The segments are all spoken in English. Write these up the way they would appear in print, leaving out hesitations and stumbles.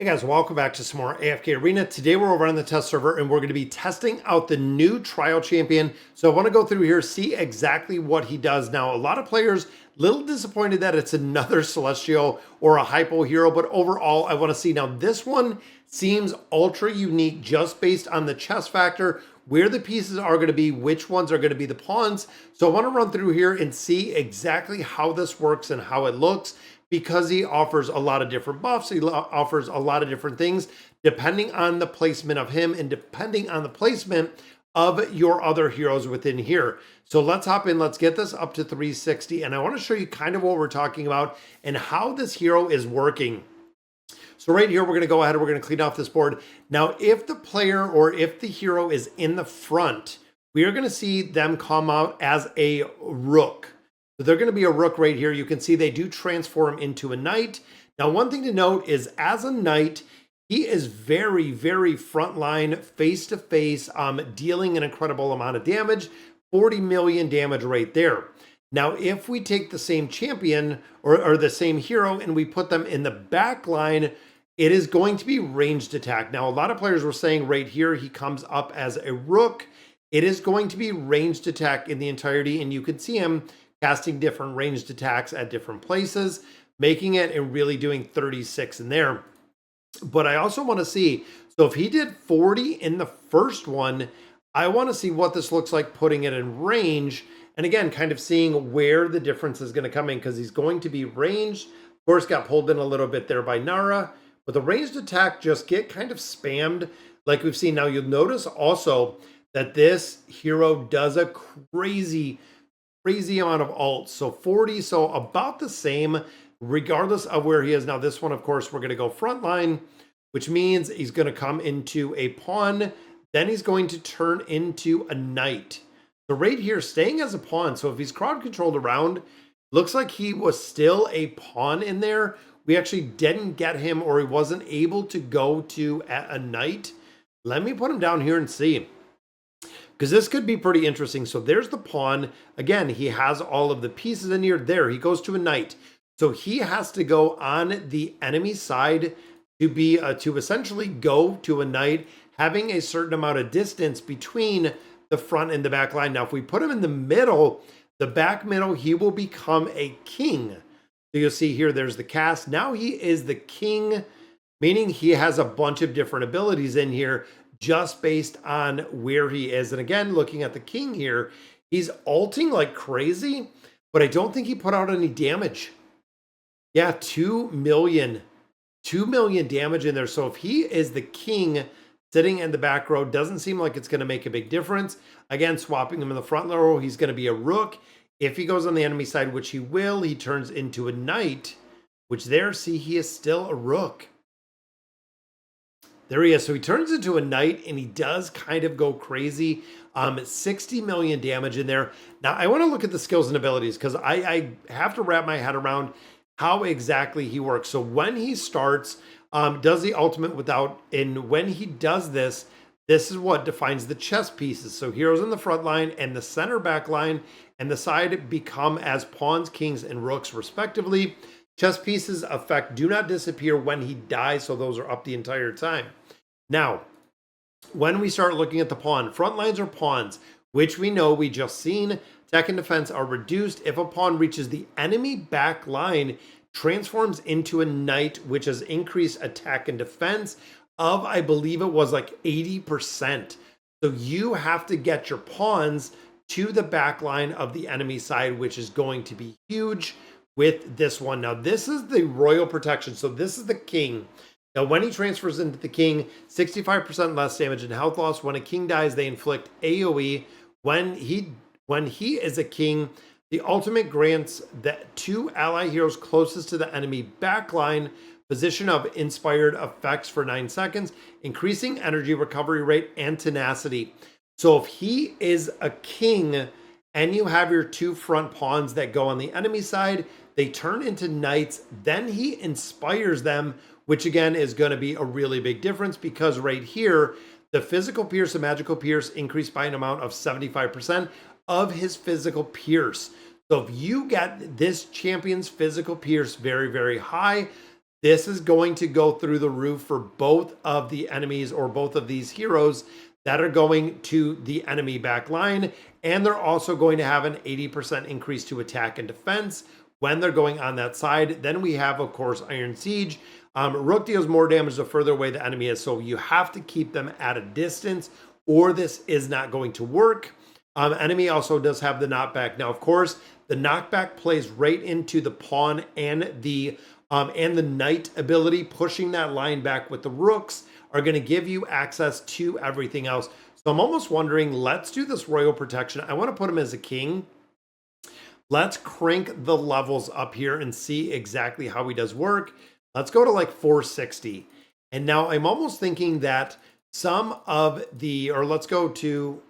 Hey guys, welcome back to some more AFK Arena. Today we're over on the test server and we're going to be testing out the new trial champion. So I want to go through here, see exactly what he does. Now, a lot of players little disappointed that it's another Celestial or a Hippo hero, but overall I want to see. Now this one seems ultra unique just based on the chess factor, where the pieces are going to be, which ones are going to be the pawns. So I want to run through here and see exactly how this works and how it looks, because he offers a lot of different buffs. He offers a lot of different things depending on the placement of him and depending on the placement of your other heroes within here. So let's hop in, let's get this up to 360. And I want to show you kind of what we're talking about and how this hero is working. So right here, we're going to go ahead and we're going to clean off this board. Now, if the player or if the hero is in the front, we are going to see them come out as a Rook. So they're going to be a Rook right here. You can see they do transform into a Knight. Now, one thing to note is as a Knight, he is very, very frontline, face-to-face, dealing an incredible amount of damage, 40 million damage right there. Now, if we take the same champion or the same hero and we put them in the back line, it is going to be ranged attack. Now, a lot of players were saying right here, he comes up as a Rook. It is going to be ranged attack in the entirety, and you can see him casting different ranged attacks at different places, making it and really doing 36 in there. But I also want to see, so if he did 40 in the first one, I want to see what this looks like putting it in range. And again, kind of seeing where the difference is going to come in, because he's going to be ranged. Of course, got pulled in a little bit there by Nara, but the ranged attack just get kind of spammed like we've seen. Now you'll notice also that this hero does a crazy amount of ults. So 40, so about the same, regardless of where he is. Now this one, of course, we're going to go frontline, which means he's going to come into a pawn. Then he's going to turn into a Knight. So right here, staying as a pawn. So if he's crowd controlled around, looks like he was still a pawn in there. We actually didn't get him, or he wasn't able to go to a Knight. Let me put him down here and see, because this could be pretty interesting. So there's the pawn. Again, he has all of the pieces in here. There, he goes to a Knight. So he has to go on the enemy side to be to essentially go to a Knight, having a certain amount of distance between the front and the back line. Now, if we put him in the middle, the back middle, he will become a king. So you'll see here, there's the cast. Now he is the king, meaning he has a bunch of different abilities in here, just based on where he is. And again, looking at the king here, he's ulting like crazy, but I don't think he put out any damage. Yeah, 2 million damage in there. So if he is the king sitting in the back row, doesn't seem like it's going to make a big difference. Again, swapping him in the front row, he's going to be a Rook. If he goes on the enemy side, which he will, he turns into a Knight, which there, see, he is still a Rook. There he is. So he turns into a Knight and he does kind of go crazy. 60 million damage in there. Now I want to look at the skills and abilities, because I have to wrap my head around how exactly he works. So when he starts, does the ultimate without, and when he does this, this is what defines the chess pieces. So heroes in the front line and the center back line and the side become as pawns, kings, and rooks respectively. Chess pieces effect do not disappear when he dies, so those are up the entire time. Now, when we start looking at the pawn, front lines are pawns, which we know we just seen. Attack and defense are reduced if a pawn reaches the enemy back line, transforms into a Knight, which has increased attack and defense of, I believe it was like 80%. So you have to get your pawns to the back line of the enemy side, which is going to be huge with this one. Now, this is the royal protection. So this is the king. Now, when he transfers into the king, 65% less damage and health loss. When a king dies, they inflict AoE. When he is a king, the ultimate grants the 2 ally heroes closest to the enemy backline position of inspired effects for 9 seconds, increasing energy recovery rate and tenacity. So if he is a king and you have your 2 front pawns that go on the enemy side, they turn into Knights, then he inspires them, which again is going to be a really big difference, because right here, the physical pierce and magical pierce increased by an amount of 75% of his physical pierce. So if you get this champion's physical pierce very, very high, this is going to go through the roof for both of the enemies or both of these heroes that are going to the enemy back line. And they're also going to have an 80% increase to attack and defense when they're going on that side. Then we have, of course, Iron Siege. Rook deals more damage the further away the enemy is, so you have to keep them at a distance or this is not going to work. Enemy also does have the knockback. Now, of course, the knockback plays right into the pawn and the knight ability. Pushing that line back with the rooks are going to give you access to everything else. So I'm almost wondering, let's do this royal protection. I want to put him as a king. Let's crank the levels up here and see exactly how he does work. Let's go to like 460. And now I'm almost thinking that some of the, or let's go to,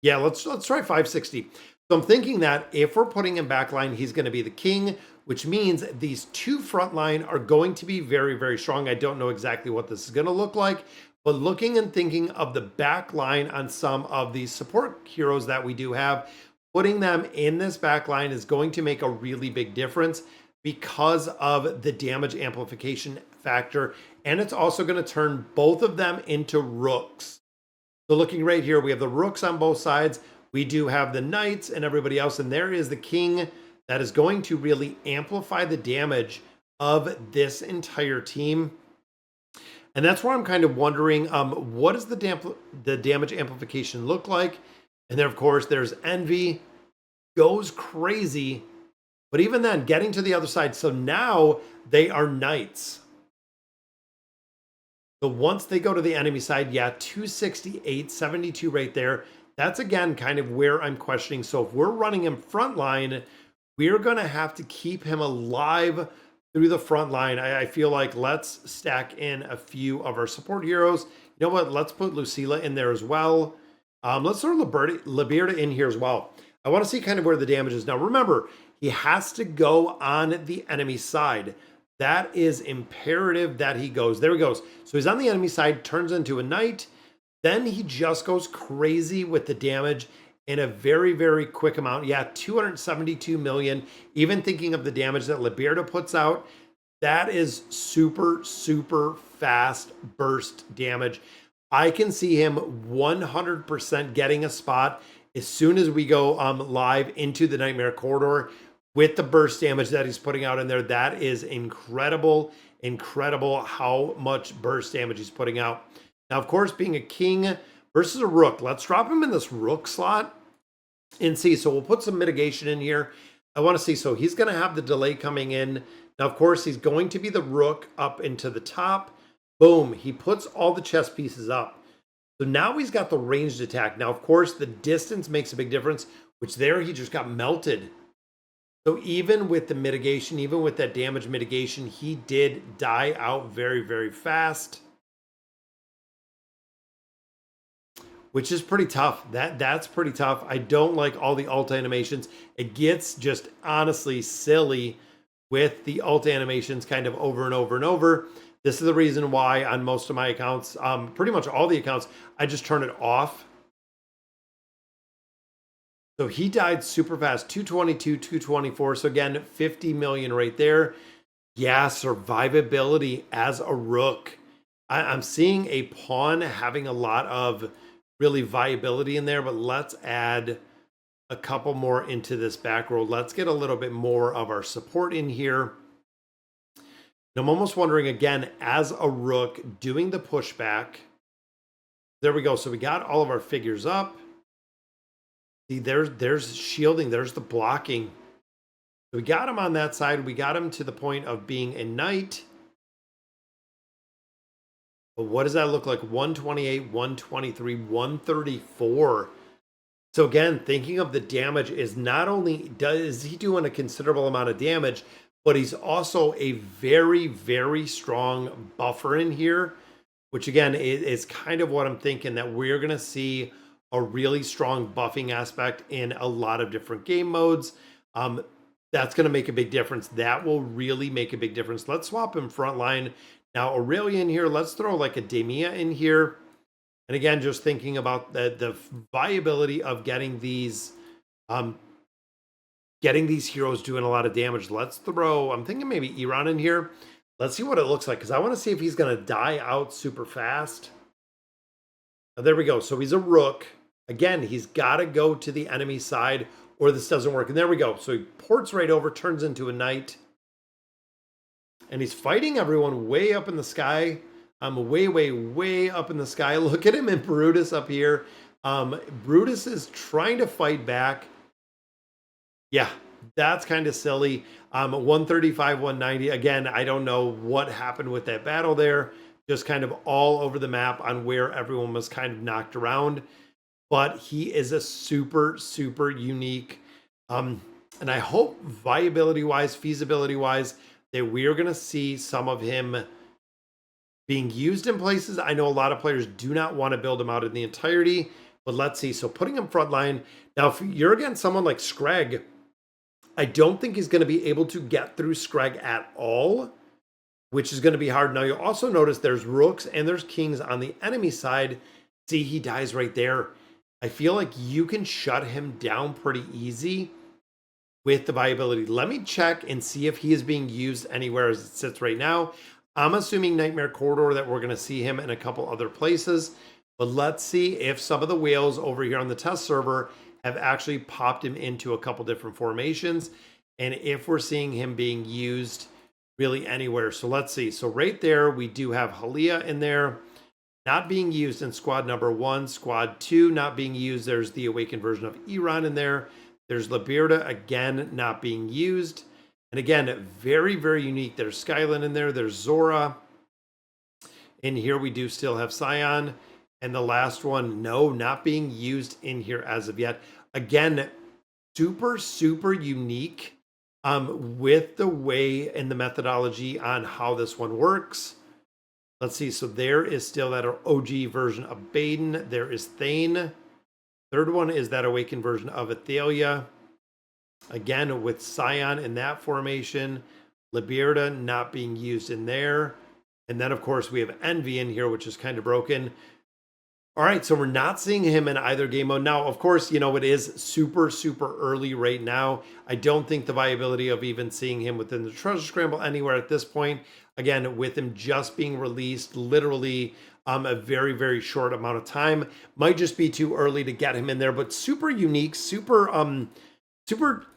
yeah, let's try 560. So I'm thinking that if we're putting him backline, he's going to be the king, which means these two front line are going to be very, very strong. I don't know exactly what this is going to look like, but looking and thinking of the back line on some of these support heroes that we do have, putting them in this back line is going to make a really big difference because of the damage amplification factor. And it's also going to turn both of them into rooks. So looking right here, we have the rooks on both sides. We do have the knights and everybody else. And there is the king that is going to really amplify the damage of this entire team. And that's where I'm kind of wondering, what does the damage amplification look like? And then, of course, there's Envy. Goes crazy. But even then, getting to the other side. So now they are knights. So once they go to the enemy side, yeah, 268, 72 right there. That's, again, kind of where I'm questioning. So if we're running him frontline, we're going to have to keep him alive through the front line. I feel like let's stack in a few of our support heroes. You know what? Let's put Lucila in there as well. Let's throw Liberta in here as well. I want to see kind of where the damage is. Now, remember, he has to go on the enemy side. That is imperative that he goes. There he goes. So he's on the enemy side, turns into a knight. Then he just goes crazy with the damage in a very, very quick amount. Yeah, 272 million. Even thinking of the damage that Liberta puts out, that is super, super fast burst damage. I can see him 100% getting a spot as soon as we go live into the Nightmare Corridor with the burst damage that he's putting out in there. That is incredible, incredible how much burst damage he's putting out. Now, of course, being a king versus a rook, let's drop him in this rook slot and see. So we'll put some mitigation in here. I want to see. So he's going to have the delay coming in. Now, of course, he's going to be the rook up into the top. Boom. He puts all the chess pieces up. So now he's got the ranged attack. Now, of course, the distance makes a big difference, which there he just got melted. So even with the mitigation, even with that damage mitigation, he did die out very, very fast. Which is pretty tough. That's pretty tough. I don't like all the ult animations. It gets just honestly silly with the ult animations kind of over and over and over. This is the reason why on most of my accounts, pretty much all the accounts, I just turn it off. So he died super fast, 222, 224. So again, 50 million right there. Yeah, survivability as a rook. I'm seeing a pawn having a lot of really viability in there, but let's add a couple more into this back row. Let's get a little bit more of our support in here. And I'm almost wondering, again, as a rook, doing the pushback. There we go. So we got all of our figures up. See, there's shielding. There's the blocking. So we got him on that side. We got him to the point of being a knight. But what does that look like? 128, 123, 134. So again, thinking of the damage is not only is he doing a considerable amount of damage, but he's also a very, very strong buffer in here, which again is kind of what I'm thinking, that we're going to see a really strong buffing aspect in a lot of different game modes. That's going to make a big difference. That will really make a big difference. Let's swap him frontline. Now, Aurelia in here, let's throw like a Demia in here. And again, just thinking about the viability of getting these heroes doing a lot of damage. Let's throw, I'm thinking maybe Iran in here. Let's see what it looks like, because I want to see if he's going to die out super fast. Oh, there we go. So he's a Rook. Again, he's got to go to the enemy side or this doesn't work. And there we go. So he ports right over, turns into a Knight. And he's fighting everyone way up in the sky. Way, way, way up in the sky. Look at him and Brutus up here. Brutus is trying to fight back. Yeah, that's kind of silly. 135, 190. Again, I don't know what happened with that battle there. Just kind of all over the map on where everyone was kind of knocked around. But he is a super, super unique. And I hope viability-wise, feasibility-wise, that we are going to see some of him being used in places. I know a lot of players do not want to build him out in the entirety, but let's see. So putting him frontline. Now, if you're against someone like Scrag, I don't think he's going to be able to get through Scrag at all, which is going to be hard. Now, you'll also notice there's Rooks and there's Kings on the enemy side. See, he dies right there. I feel like you can shut him down pretty easy with the viability. Let me check and see if he is being used anywhere as it sits right now. I'm assuming Nightmare Corridor that we're going to see him in a couple other places. But let's see if some of the whales over here on the test server have actually popped him into a couple different formations. And if we're seeing him being used really anywhere. So let's see. So right there, we do have Halia in there. Not being used in squad number 1. Squad 2 not being used. There's the awakened version of Iran in there. There's Libirda, again, not being used. And again, very, very unique. There's Skyland in there. There's Zora. In here, we do still have Scion. And the last one, no, not being used in here as of yet. Again, super, super unique with the way and the methodology on how this one works. Let's see. So there is still that OG version of Baden. There is Thane. Third one is that awakened version of Athalia. Again, with Scion in that formation. Libirda not being used in there. And then, of course, we have Envy in here, which is kind of broken. All right, so we're not seeing him in either game mode. Now, of course, you know, it is super, super early right now. I don't think the viability of even seeing him within the Treasure Scramble anywhere at this point. Again, with him just being released literally a very, very short amount of time. Might just be too early to get him in there, but super unique, super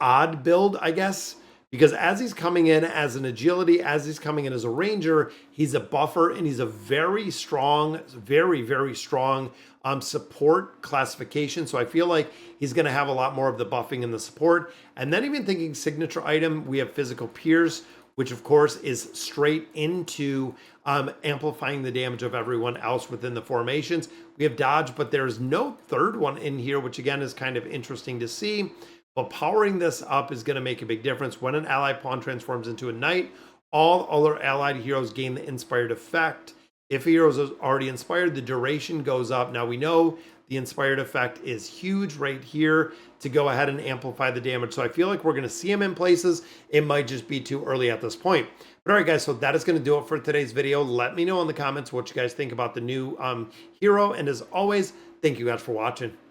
odd build, I guess. Because as he's coming in as an agility, as he's coming in as a ranger, he's a buffer and he's a very strong, very, very strong support classification. So I feel like he's going to have a lot more of the buffing and the support. And then even thinking signature item, we have Physical Pierce, which of course is straight into amplifying the damage of everyone else within the formations. We have Dodge, but there's no third one in here, which again is kind of interesting to see. But powering this up is going to make a big difference. When an ally pawn transforms into a knight, all other allied heroes gain the inspired effect. If a hero is already inspired, the duration goes up. Now we know the inspired effect is huge right here to go ahead and amplify the damage. So I feel like we're going to see him in places. It might just be too early at this point. But all right, guys, so that is going to do it for today's video. Let me know in the comments what you guys think about the new hero. And as always, thank you guys for watching.